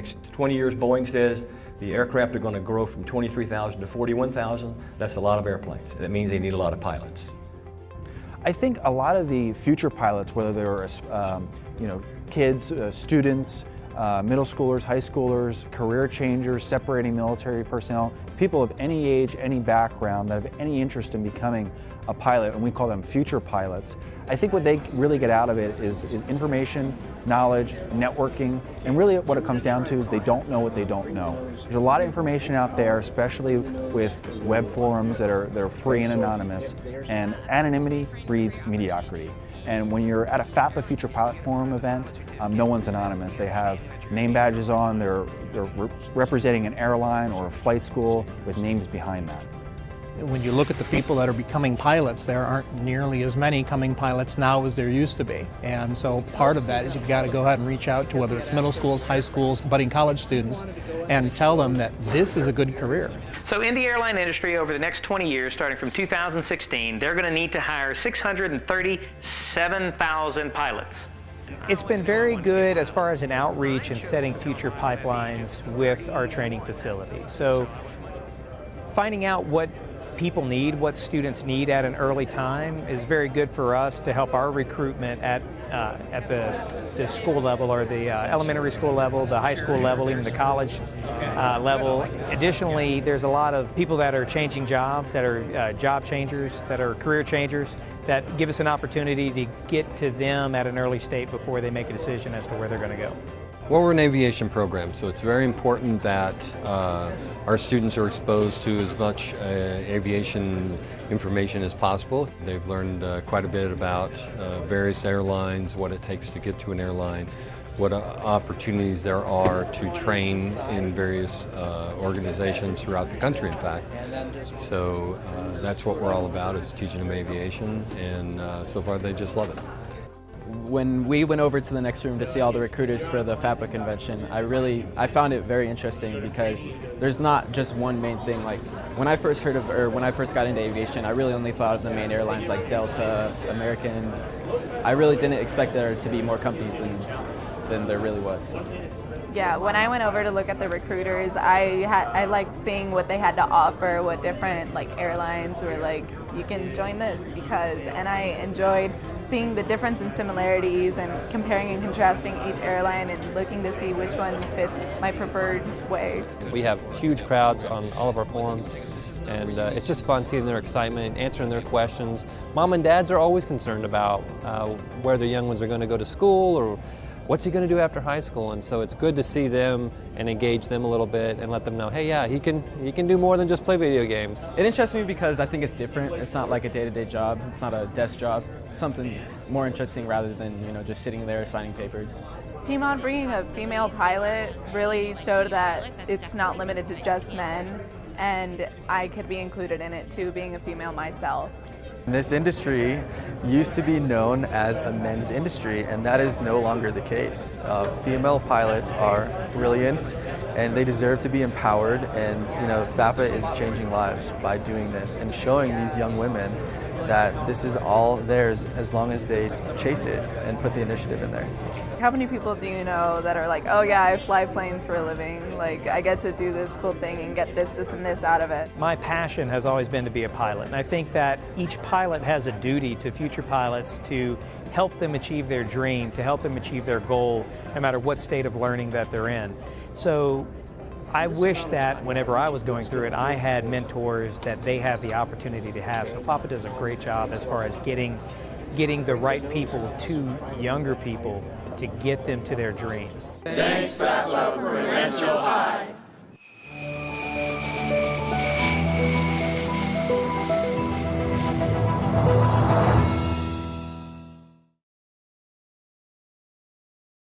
next 20 years, Boeing says the aircraft are going to grow from 23,000 to 41,000. That's a lot of airplanes. That means they need a lot of pilots. I think a lot of the future pilots, whether they're kids, students, middle schoolers, high schoolers, career changers, separating military personnel, people of any age, any background that have any interest in becoming a pilot, and we call them future pilots. I think what they really get out of it is information, knowledge, networking, and really what it comes down to is they don't know what they don't know. There's a lot of information out there, especially with web forums that are free and anonymous, and anonymity breeds mediocrity. And when you're at a FAPA Future Pilot Forum event, no one's anonymous. They have name badges on, they're representing an airline or a flight school with names behind that. When you look at the people that are becoming pilots, there aren't nearly as many coming pilots now as there used to be. And so part of that is you've got to go ahead and reach out to whether it's middle schools, high schools, budding college students, and tell them that this is a good career. So in the airline industry over the next 20 years, starting from 2016, they're going to need to hire 637,000 pilots. It's been very good as far as an outreach and setting future pipelines with our training facility. So finding out what people need, what students need at an early time is very good for us to help our recruitment at the school level or the elementary school level, the high school level, even the college level. Additionally, there's a lot of people that are changing jobs, that are job changers, that are career changers, that give us an opportunity to get to them at an early state before they make a decision as to where they're going to go. Well, we're an aviation program, so it's very important that our students are exposed to as much aviation information as possible. They've learned quite a bit about various airlines, what it takes to get to an airline, what opportunities there are to train in various organizations throughout the country, in fact. So that's what we're all about, is teaching them aviation, and so far they just love it. When we went over to the next room to see all the recruiters for the FAPA convention, I found it very interesting because there's not just one main thing. Like when I first got into aviation, I really only thought of the main airlines like Delta, American. I really didn't expect there to be more companies than there really was. Yeah, when I went over to look at the recruiters, I liked seeing what they had to offer, what different airlines were like, you can join this and I enjoyed seeing the difference in similarities and comparing and contrasting each airline and looking to see which one fits my preferred way. We have huge crowds on all of our forums, and it's just fun seeing their excitement, answering their questions. Mom and dads are always concerned about where their young ones are going to go to school or what's he going to do after high school, and so it's good to see them and engage them a little bit and let them know, hey, yeah, he can do more than just play video games. It interests me because I think it's different. It's not like a day-to-day job. It's not a desk job. It's something more interesting rather than just sitting there signing papers. PMOD bringing a female pilot really showed that it's not limited to just men, and I could be included in it too, being a female myself. This industry used to be known as a men's industry, and that is no longer the case. Female pilots are brilliant and they deserve to be empowered, and FAPA is changing lives by doing this and showing these young women that this is all theirs as long as they chase it and put the initiative in there. How many people do you know that are like, oh yeah, I fly planes for a living, like I get to do this cool thing and get this, and this out of it? My passion has always been to be a pilot, and I think that each pilot has a duty to future pilots to help them achieve their dream, to help them achieve their goal, no matter what state of learning that they're in. So I wish that whenever I was going through it, I had mentors that they have the opportunity to have. So FAPA does a great job as far as getting the right people to younger people to get them to their dreams. Thanks, FAPA, for Rancho High.